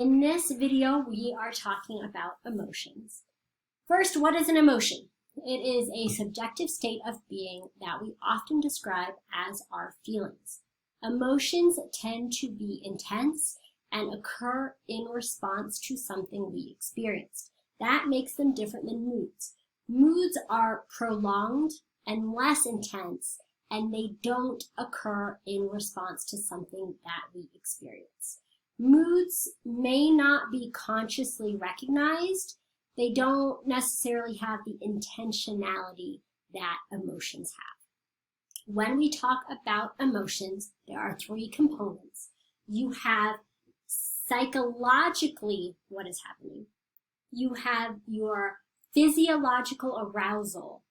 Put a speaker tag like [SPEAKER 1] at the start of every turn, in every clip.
[SPEAKER 1] In this video, we are talking about emotions. First, what is an emotion? It is a subjective state of being that we often describe as our feelings. Emotions tend to be intense and occur in response to something we experienced. That makes them different than moods. Moods are prolonged and less intense, and they don't occur in response to something that we experience. Moods may not be consciously recognized. They don't necessarily have the intentionality that emotions have. When we talk about emotions, there are three components. You have psychologically what is happening. You have your physiological arousal,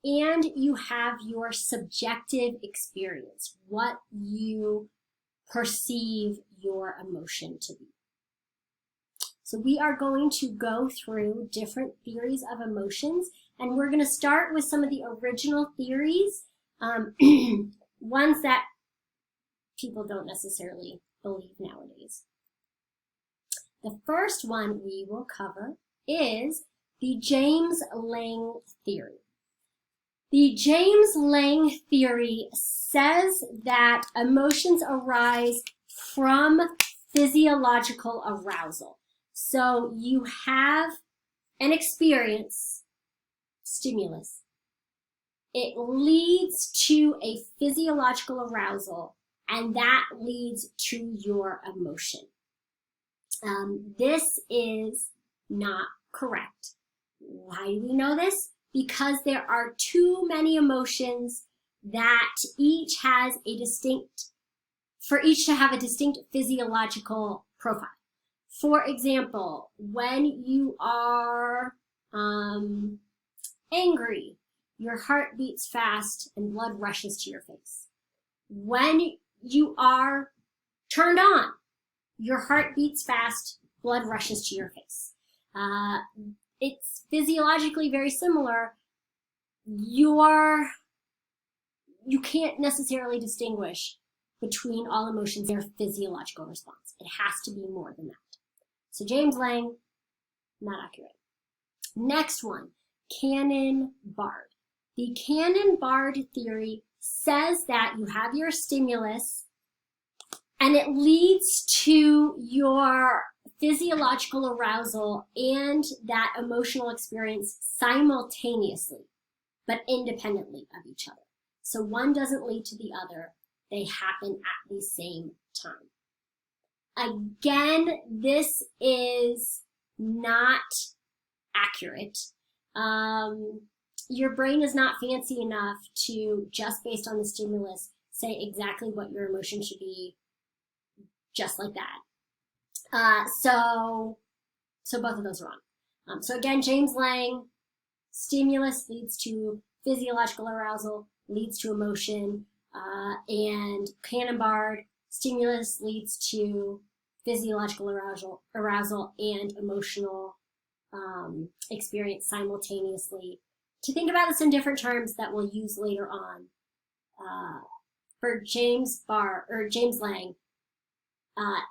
[SPEAKER 1] and you have your subjective experience, what you perceive your emotion to be. So we are going to go through different theories of emotions, and we're going to start with some of the original theories, ones that people don't necessarily believe nowadays. The first one we will cover is the James Lange theory. The James Lange theory says that emotions arise from physiological arousal. So you have an experience, stimulus. It leads to a physiological arousal, and that leads to your emotion. This is not correct. Why do we know this? Because there are too many emotions that each has a distinct, for each to have a distinct physiological profile. For example, when you are angry, your heart beats fast and blood rushes to your face. When you are turned on, your heart beats fast, blood rushes to your face. It's physiologically very similar. You can't necessarily distinguish between all emotions, their physiological response. It has to be more than that. So James Lange, not accurate. Next one, Cannon-Bard. The Cannon-Bard theory says that you have your stimulus and it leads to your physiological arousal and that emotional experience simultaneously, but independently of each other. So one doesn't lead to the other. They happen at the same time. Again, this is not accurate. Your brain is not fancy enough to, just based on the stimulus, say exactly what your emotion should be just like that. So both of those are wrong. So again, James Lange, stimulus leads to physiological arousal, leads to emotion, and Cannon-Bard, stimulus leads to physiological arousal and emotional experience simultaneously. To think about this in different terms that we'll use later on. For James Lange,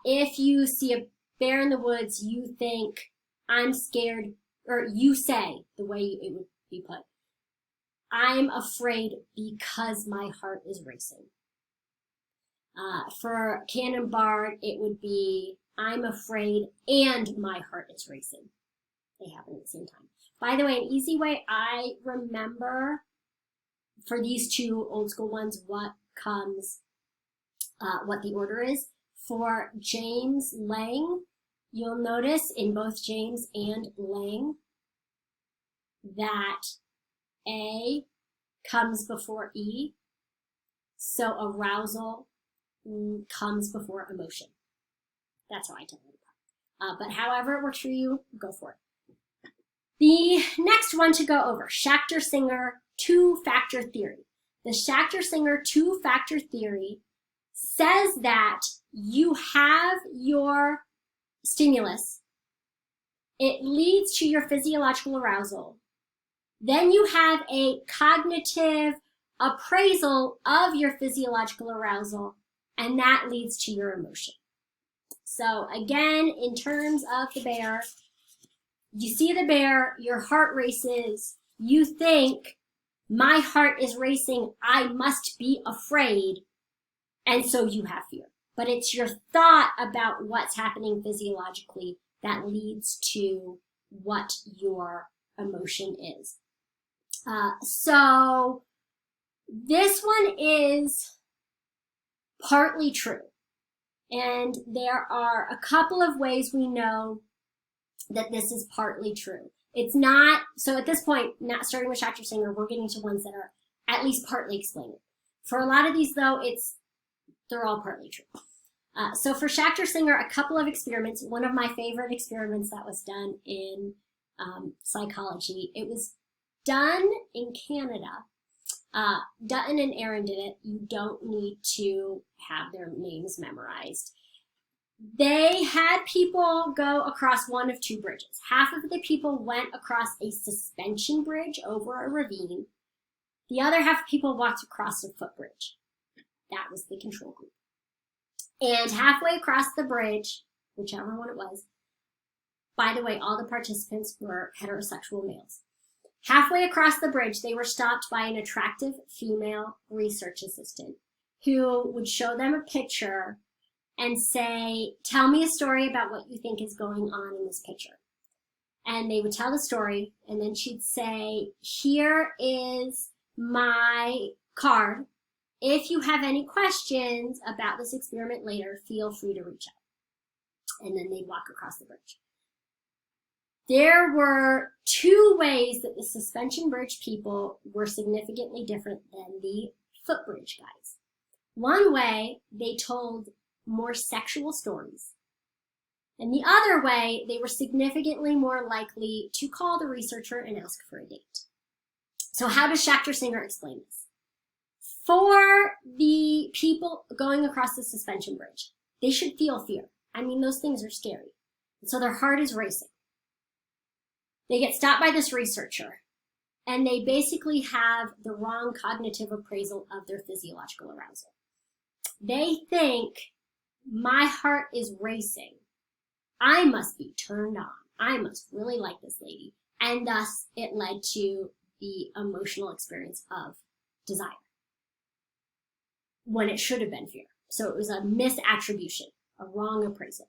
[SPEAKER 1] if you see a bear in the woods, you think, I'm scared, or you say, the way it would be put, I'm afraid because my heart is racing. For Cannon-Bard, it would be, I'm afraid and my heart is racing. They happen at the same time. By the way, an easy way I remember for these two old school ones what the order is. For James Lange, you'll notice in both James and Lange that A comes before E, so arousal comes before emotion. That's how I tell it apart. But however it works for you, go for it. The next one to go over, Schachter-Singer two-factor theory. The Schachter-Singer two-factor theory says that you have your stimulus, it leads to your physiological arousal, then you have a cognitive appraisal of your physiological arousal, and that leads to your emotion. So again, in terms of the bear, you see the bear, your heart races, you think, my heart is racing, I must be afraid, and so you have fear. But it's your thought about what's happening physiologically that leads to what your emotion is. So this one is partly true. And there are a couple of ways we know that this is partly true. It's not, so at this point, not starting with Schachter Singer, we're getting to ones that are at least partly explaining. For a lot of these, though, they're all partly true. So for Schachter Singer, a couple of experiments. One of my favorite experiments that was done in psychology. It was done in Canada. Dutton and Aaron did it. You don't need to have their names memorized. They had people go across one of two bridges. Half of the people went across a suspension bridge over a ravine. The other half of people walked across a footbridge. That was the control group. And halfway across the bridge, whichever one it was, by the way, all the participants were heterosexual males. Halfway across the bridge, they were stopped by an attractive female research assistant who would show them a picture and say, tell me a story about what you think is going on in this picture. And they would tell the story, and then she'd say, here is my card. If you have any questions about this experiment later, feel free to reach out. And then they'd walk across the bridge. There were two ways that the suspension bridge people were significantly different than the footbridge guys. One way, they told more sexual stories. And the other way, they were significantly more likely to call the researcher and ask for a date. So how does Schachter Singer explain this? For the people going across the suspension bridge, they should feel fear. I mean, those things are scary. And so their heart is racing. They get stopped by this researcher, and they basically have the wrong cognitive appraisal of their physiological arousal. They think, my heart is racing. I must be turned on. I must really like this lady. And thus, it led to the emotional experience of desire, when it should have been fear. So it was a misattribution, a wrong appraisal.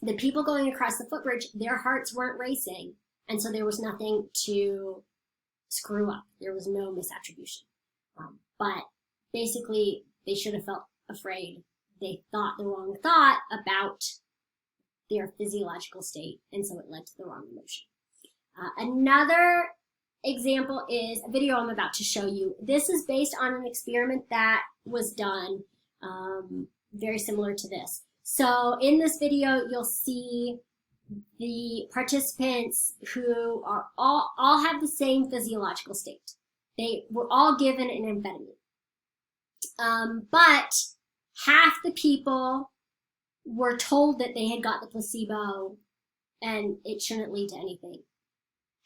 [SPEAKER 1] The people going across the footbridge, their hearts weren't racing, and so there was nothing to screw up. There was no misattribution. But basically, they should have felt afraid. They thought the wrong thought about their physiological state, and so it led to the wrong emotion. Another example is a video I'm about to show you. This is based on an experiment that was done very similar to this. So in this video, you'll see the participants who are all have the same physiological state. They were all given an amphetamine. But half the people were told that they had got the placebo and it shouldn't lead to anything.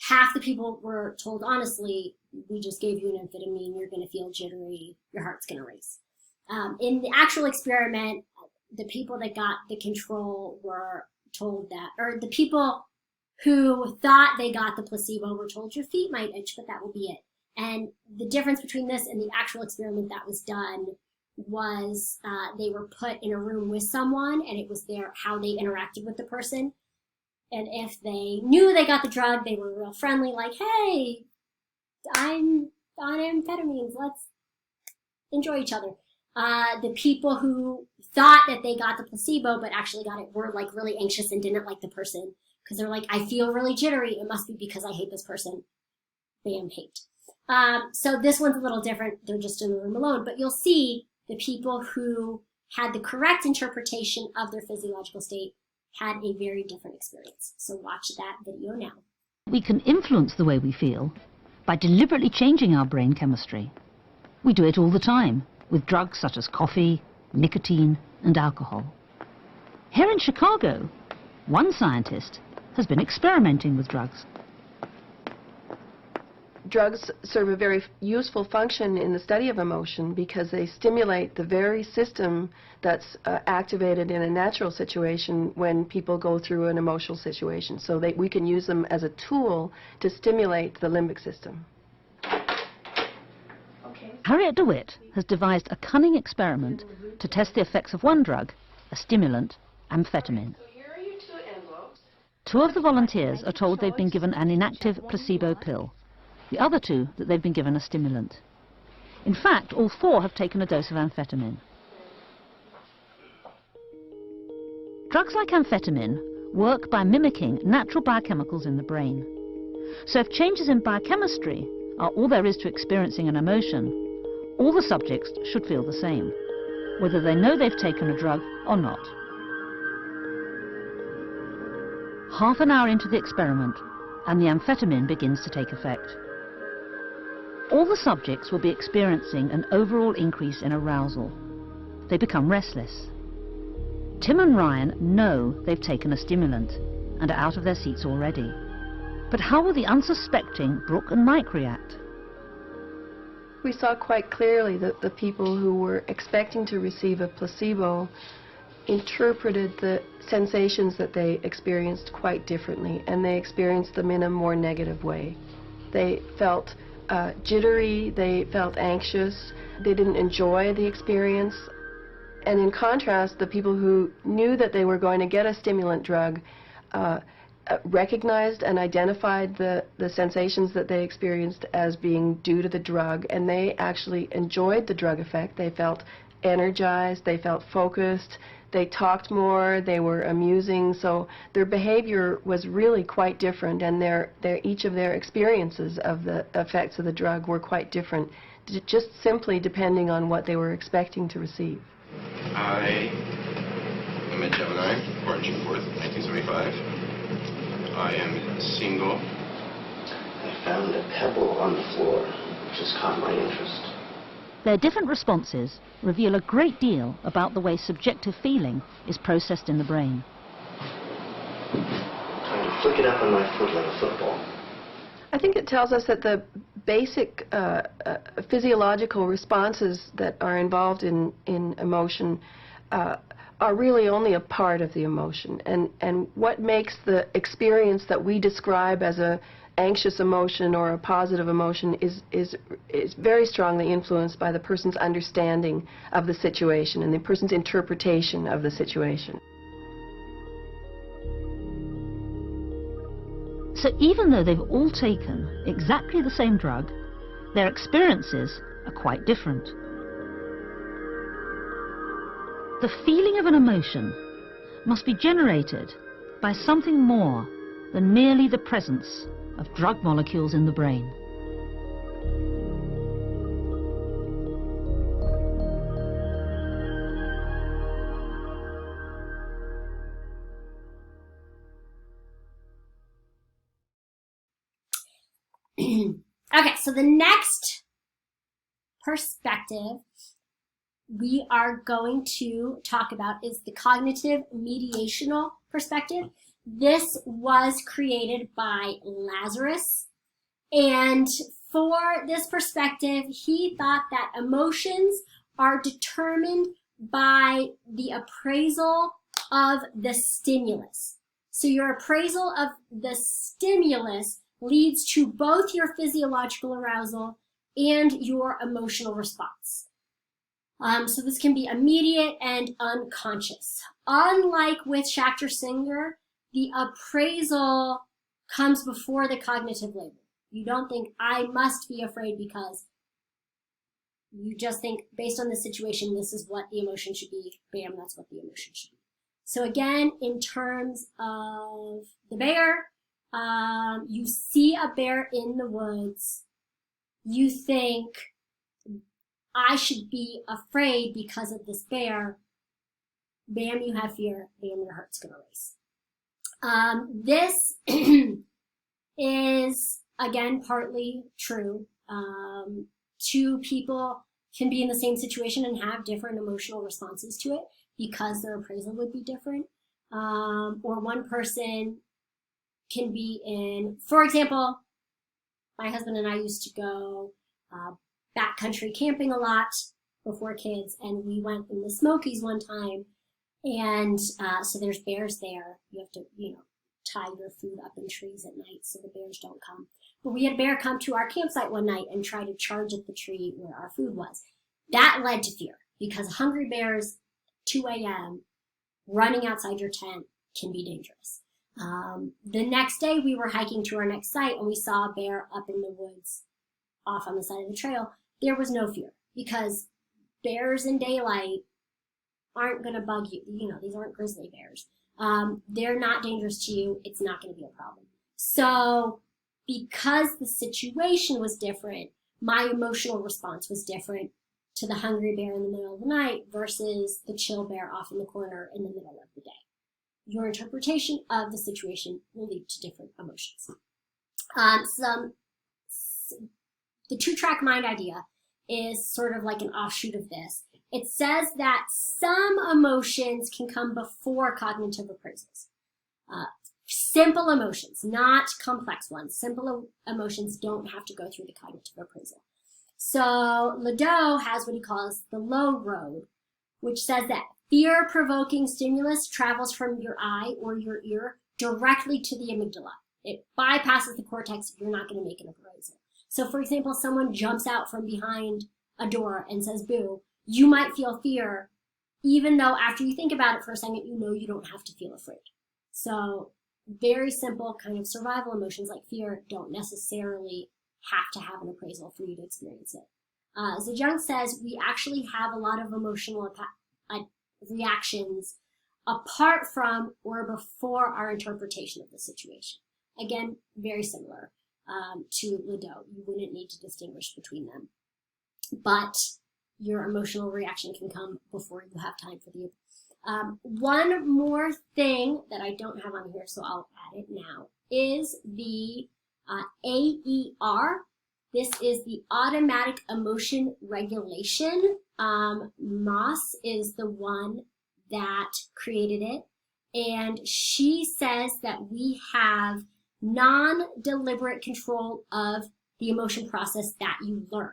[SPEAKER 1] Half the people were told, honestly, we just gave you an amphetamine, you're going to feel jittery, your heart's going to race. In the actual experiment, the people that got the control were told that, or the people who thought they got the placebo were told your feet might itch, but that will be it. And the difference between this and the actual experiment that was done was they were put in a room with someone, and it was how they interacted with the person. And if they knew they got the drug, they were real friendly, like, hey, I'm on amphetamines, let's enjoy each other. The people who thought that they got the placebo but actually got it were like really anxious and didn't like the person because they're like, I feel really jittery. It must be because I hate this person. Bam, hate. So this one's a little different. They're just in the room alone. But you'll see the people who had the correct interpretation of their physiological state had a very different experience. So watch that video now.
[SPEAKER 2] We can influence the way we feel by deliberately changing our brain chemistry. We do it all the time with drugs such as coffee, nicotine, and alcohol. Here in Chicago, one scientist has been experimenting with drugs.
[SPEAKER 3] drugs serve a very useful function in the study of emotion because they stimulate the very system that's activated in a natural situation when people go through an emotional situation. So we can use them as a tool to stimulate the limbic system.
[SPEAKER 2] Harriet DeWitt has devised a cunning experiment to test the effects of one drug, a stimulant, amphetamine. Two of the volunteers are told they've been given an inactive placebo pill. The other two that they've been given a stimulant. In fact, all four have taken a dose of amphetamine. Drugs like amphetamine work by mimicking natural biochemicals in the brain. So if changes in biochemistry are all there is to experiencing an emotion, all the subjects should feel the same, whether they know they've taken a drug or not. Half an hour into the experiment, and the amphetamine begins to take effect. All the subjects will be experiencing an overall increase in arousal. They become restless. Tim and Ryan know they've taken a stimulant and are out of their seats already. But how will the unsuspecting Brooke and Mike react?
[SPEAKER 3] We saw quite clearly that the people who were expecting to receive a placebo interpreted the sensations that they experienced quite differently, and they experienced them in a more negative way. They felt jittery, they felt anxious, they didn't enjoy the experience. And in contrast, the people who knew that they were going to get a stimulant drug recognized and identified the sensations that they experienced as being due to the drug, and they actually enjoyed the drug effect. They felt energized, they felt focused, they talked more, they were amusing, so their behavior was really quite different, and each of their experiences of the effects of the drug were quite different, just simply depending on what they were expecting to receive.
[SPEAKER 4] I am a Gemini, born June 4th, 1975. I am single.
[SPEAKER 5] I found a pebble on the floor, which has caught my interest.
[SPEAKER 2] Their different responses reveal a great deal about the way subjective feeling is processed in the brain.
[SPEAKER 5] Trying to flick it up on my foot like a football.
[SPEAKER 3] I think it tells us that the basic physiological responses that are involved in emotion are really only a part of the emotion. And what makes the experience that we describe as a anxious emotion or a positive emotion is very strongly influenced by the person's understanding of the situation and the person's interpretation of the situation.
[SPEAKER 2] So even though they've all taken exactly the same drug, their experiences are quite different. The feeling of an emotion must be generated by something more than merely the presence of drug molecules in the brain.
[SPEAKER 1] Okay, so the next perspective we are going to talk about is the cognitive mediational perspective. This was created by Lazarus, and for this perspective, he thought that emotions are determined by the appraisal of the stimulus. So your appraisal of the stimulus leads to both your physiological arousal and your emotional response. So this can be immediate and unconscious. Unlike with Schachter-Singer, the appraisal comes before the cognitive label. You don't think, I must be afraid because. You just think, based on the situation, this is what the emotion should be. Bam, that's what the emotion should be. So again, in terms of the bear, you see a bear in the woods. You think, I should be afraid because of this bear. Bam, you have fear. Bam, your heart's going to race. This is, again, partly true. Two people can be in the same situation and have different emotional responses to it because their appraisal would be different. Or one person can be in, for example, my husband and I used to go backcountry camping a lot before kids, and we went in the Smokies one time, and so there's bears there. You have to, tie your food up in trees at night so the bears don't come. But we had a bear come to our campsite one night and try to charge at the tree where our food was. That led to fear, because hungry bears, 2 a.m., running outside your tent can be dangerous. The next day we were hiking to our next site and we saw a bear up in the woods off on the side of the trail. There was no fear, because bears in daylight aren't going to bug you. These aren't grizzly bears. They're not dangerous to you. It's not going to be a problem. So because the situation was different, my emotional response was different to the hungry bear in the middle of the night versus the chill bear off in the corner in the middle of the day. Your interpretation of the situation will lead to different emotions. The two-track mind idea is sort of like an offshoot of this. It says that some emotions can come before cognitive appraisals. Simple emotions, not complex ones. Simple emotions don't have to go through the cognitive appraisal. So Ledoux has what he calls the low road, which says that fear-provoking stimulus travels from your eye or your ear directly to the amygdala. It bypasses the cortex. You're not going to make an appraisal. So, for example, someone jumps out from behind a door and says, boo, you might feel fear, even though after you think about it for a second, you don't have to feel afraid. So very simple kind of survival emotions like fear don't necessarily have to have an appraisal for you to experience it. Zhejiang says we actually have a lot of emotional reactions apart from or before our interpretation of the situation. Again, very similar to Ledoux. You wouldn't need to distinguish between them. But your emotional reaction can come before you have time for the one more thing that I don't have on here, so I'll add it now, is the AER. This is the automatic emotion regulation. Moss is the one that created it, and she says that we have non-deliberate control of the emotion process that you learn.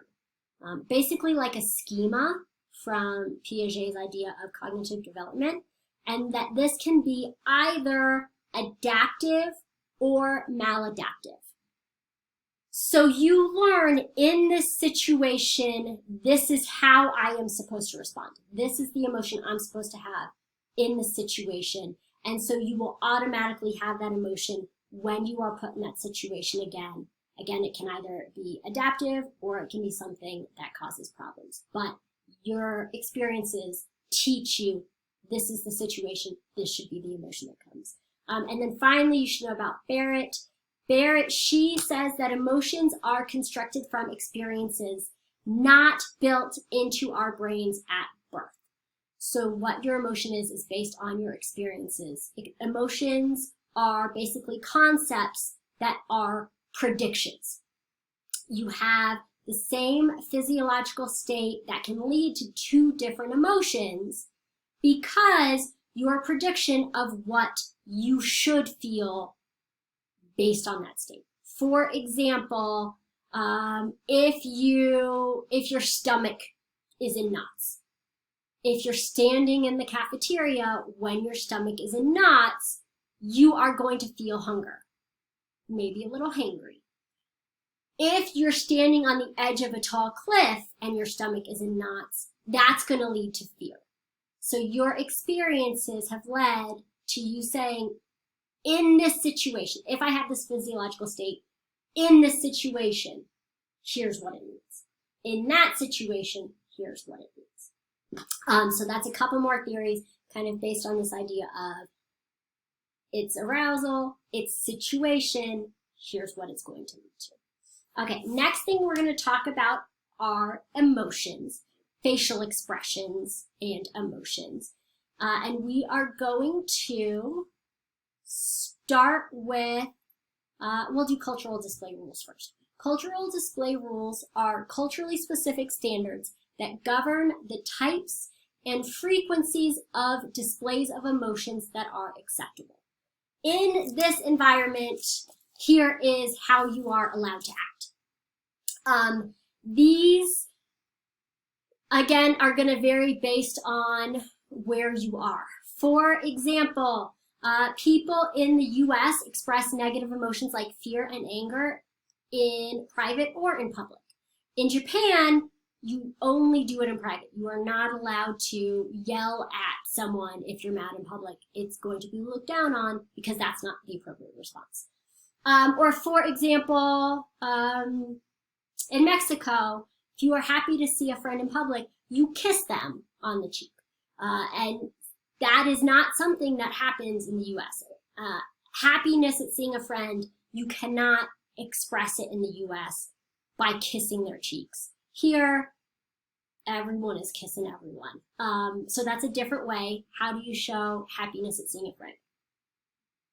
[SPEAKER 1] Basically like a schema from Piaget's idea of cognitive development, and that this can be either adaptive or maladaptive. So you learn in this situation, this is how I am supposed to respond. This is the emotion I'm supposed to have in the situation. And so you will automatically have that emotion when you are put in that situation again. Again, it can either be adaptive or it can be something that causes problems. But your experiences teach you this is the situation, this should be the emotion that comes. And then finally, you should know about Barrett. Barrett, she says that emotions are constructed from experiences not built into our brains at birth. So what your emotion is based on your experiences. Emotions are basically concepts that are predictions. You have the same physiological state that can lead to two different emotions because your prediction of what you should feel based on that state. For example, if your stomach is in knots, if you're standing in the cafeteria when your stomach is in knots, you are going to feel hunger, maybe a little hangry. If you're standing on the edge of a tall cliff and your stomach is in knots, that's going to lead to fear. So your experiences have led to you saying, in this situation, if I have this physiological state, in this situation, here's what it means. In that situation, here's what it means. So that's a couple more theories kind of based on this idea of it's arousal, it's situation, here's what it's going to lead to. Okay, next thing we're going to talk about are emotions, facial expressions, and emotions. And we are going to start with, we'll do cultural display rules first. Cultural display rules are culturally specific standards that govern the types and frequencies of displays of emotions that are acceptable. In this environment, here is how you are allowed to act. These, again, are going to vary based on where you are. For example, people in the US express negative emotions like fear and anger in private or in public. In Japan, you only do it in private. You are not allowed to yell at someone if you're mad in public. It's going to be looked down on because that's not the appropriate response. Or for example, in Mexico, if you are happy to see a friend in public, you kiss them on the cheek. And that is not something that happens in the US. Happiness at seeing a friend, you cannot express it in the US by kissing their cheeks. Here, everyone is kissing everyone. So that's a different way. How do you show happiness at seeing a friend?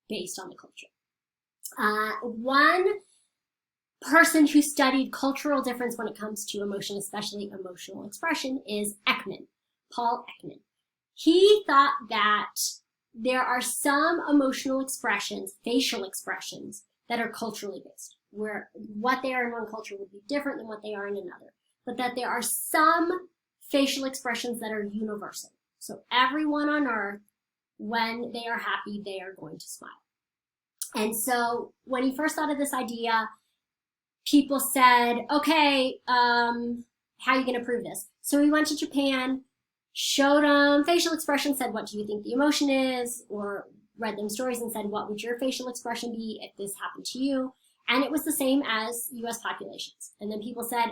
[SPEAKER 1] Based on the culture. One person who studied cultural difference when it comes to emotion, especially emotional expression, is Ekman, Paul Ekman. He thought that there are some emotional expressions, facial expressions, that are culturally based, where what they are in one culture would be different than what they are in another, but that there are some facial expressions that are universal. So everyone on earth, when they are happy, they are going to smile. And so when he first thought of this idea, people said, okay, how are you going to prove this? So he went to Japan, showed them facial expressions, said, what do you think the emotion is? Or read them stories and said, what would your facial expression be if this happened to you? And it was the same as US populations. And then people said,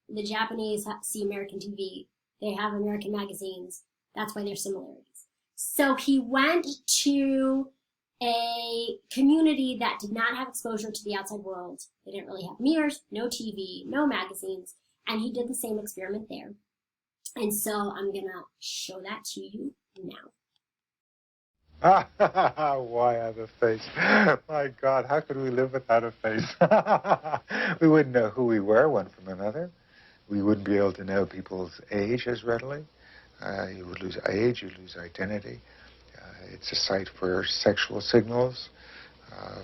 [SPEAKER 1] the Japanese see American TV, they have American magazines, that's why there's similarities. So he went to a community that did not have exposure to the outside world. They didn't really have mirrors, no TV, no magazines, and he did the same experiment there. And so I'm gonna show that to you now.
[SPEAKER 6] Why have a face? My God, how could we live without a face? We wouldn't know who we were one from another. We wouldn't be able to know people's age as readily. You would lose age, you'd lose identity. It's a site for sexual signals,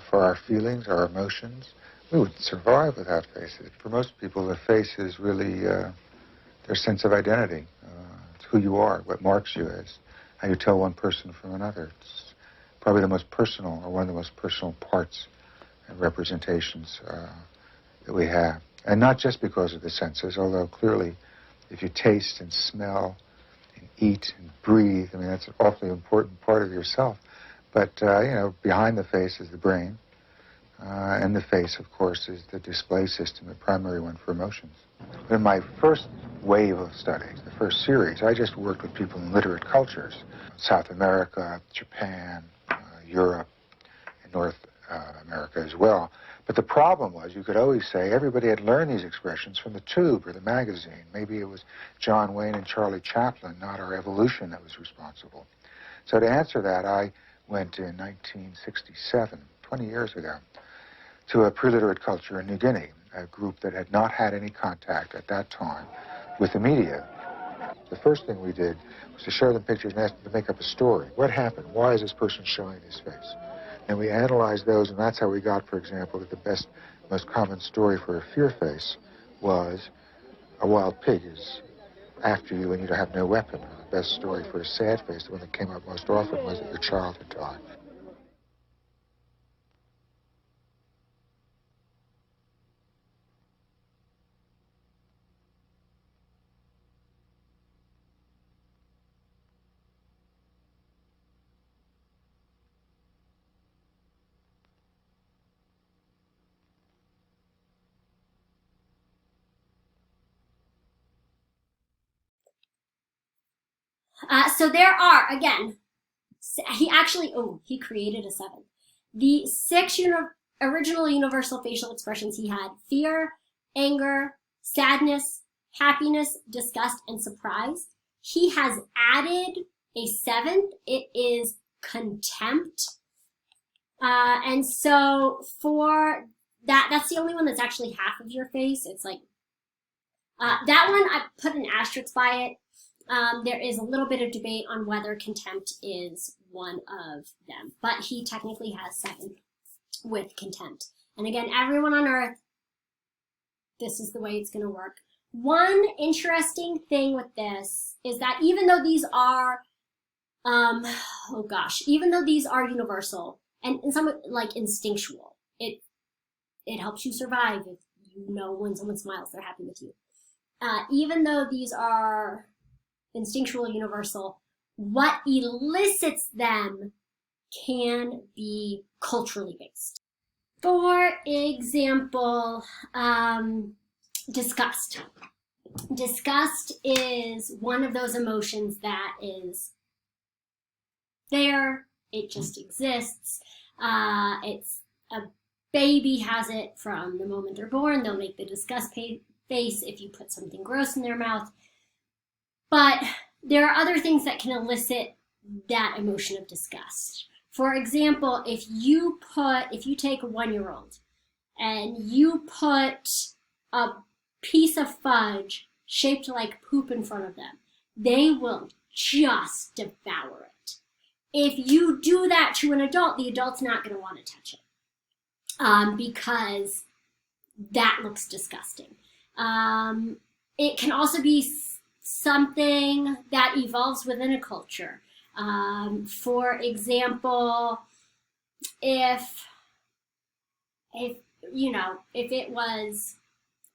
[SPEAKER 6] for our feelings, our emotions. We wouldn't survive without faces. For most people, the face is really their sense of identity. It's who you are, what marks you as, how you tell one person from another. It's probably the most personal, or one of the most personal parts and representations that we have. And not just because of the senses, although clearly if you taste and smell and eat and breathe, I mean, that's an awfully important part of yourself. But, you know, behind the face is the brain. And the face, of course, is the display system, the primary one for emotions. In my first wave of studies, the first series, I just worked with people in literate cultures. South America, Japan, Europe, and North America as well. But the problem was, you could always say everybody had learned these expressions from the tube or the magazine. Maybe it was John Wayne and Charlie Chaplin, not our evolution, that was responsible. So to answer that, I went in 1967, 20 years ago, to a pre-literate culture in New Guinea, a group that had not had any contact at that time with the media. The first thing we did was to show them pictures and ask them to make up a story. What happened? Why is this person showing his face? And we analyzed those, and that's how we got, for example, that the best, most common story for a fear face was a wild pig is after you and you have no weapon. The best story for a sad face, the one that came up most often, was that your child had died.
[SPEAKER 1] So there are, again, he created a seventh. The six original universal facial expressions he had: fear, anger, sadness, happiness, disgust, and surprise. He has added a seventh. It is contempt. And so for that's the only one that's actually half of your face. It's like, that one, I put an asterisk by it. There is a little bit of debate on whether contempt is one of them, but he technically has seven with contempt. And again, everyone on earth, this is the way it's going to work. One interesting thing with this is that even though these are, even though these are universal and some like instinctual, it helps you survive if you know when someone smiles, they're happy with you. Even though these are instinctual, universal, what elicits them can be culturally based. For example, disgust. Disgust is one of those emotions that is there. It just exists. It's a baby has it from the moment they're born. They'll make the disgust face if you put something gross in their mouth. But there are other things that can elicit that emotion of disgust. For example, if you take a 1-year-old and you put a piece of fudge shaped like poop in front of them, they will just devour it. If you do that to an adult, the adult's not going to want to touch it because that looks disgusting. It can also be something that evolves within a culture. For example, if it was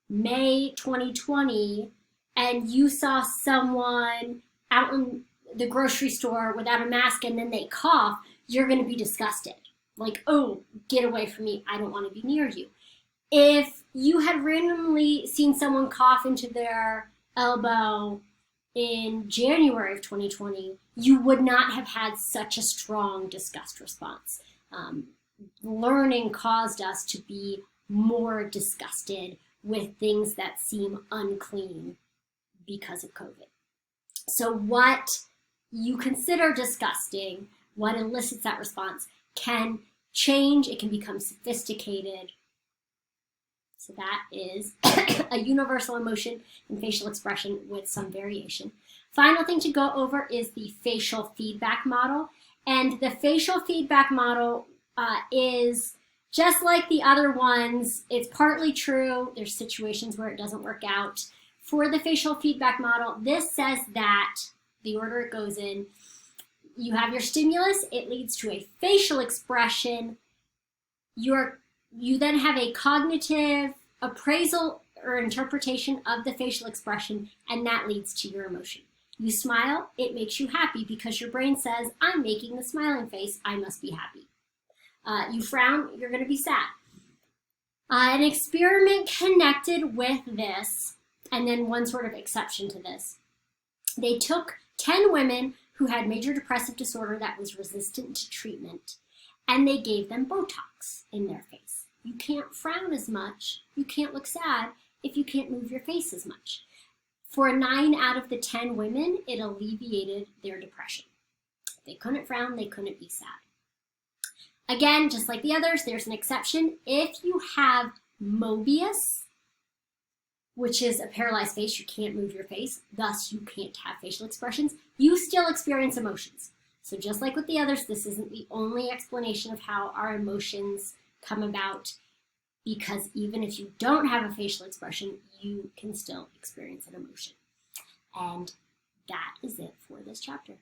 [SPEAKER 1] May 2020 and you saw someone out in the grocery store without a mask and then they cough, you're going to be disgusted. Like, oh, get away from me. I don't want to be near you. If you had randomly seen someone cough into their elbow in January of 2020, you would not have had such a strong disgust response. Learning caused us to be more disgusted with things that seem unclean because of COVID. So what you consider disgusting, what elicits that response, can change. It can become sophisticated. So that is a universal emotion and facial expression with some variation. Final thing to go over is the facial feedback model. And the facial feedback model is just like the other ones. It's partly true. There's situations where it doesn't work out. For the facial feedback model, this says that the order it goes in, you have your stimulus, it leads to a facial expression. You then have a cognitive appraisal or interpretation of the facial expression, and that leads to your emotion. You smile, it makes you happy because your brain says, I'm making the smiling face, I must be happy. You frown, you're going to be sad. An experiment connected with this, and then one sort of exception to this. They took 10 women who had major depressive disorder that was resistant to treatment, and they gave them Botox in their face. You can't frown as much, you can't look sad if you can't move your face as much. For 9 out of the 10 women, it alleviated their depression. They couldn't frown, they couldn't be sad. Again, just like the others, there's an exception. If you have Mobius, which is a paralyzed face, you can't move your face, thus you can't have facial expressions, you still experience emotions. So just like with the others, this isn't the only explanation of how our emotions come about, because even if you don't have a facial expression, you can still experience an emotion. And that is it for this chapter.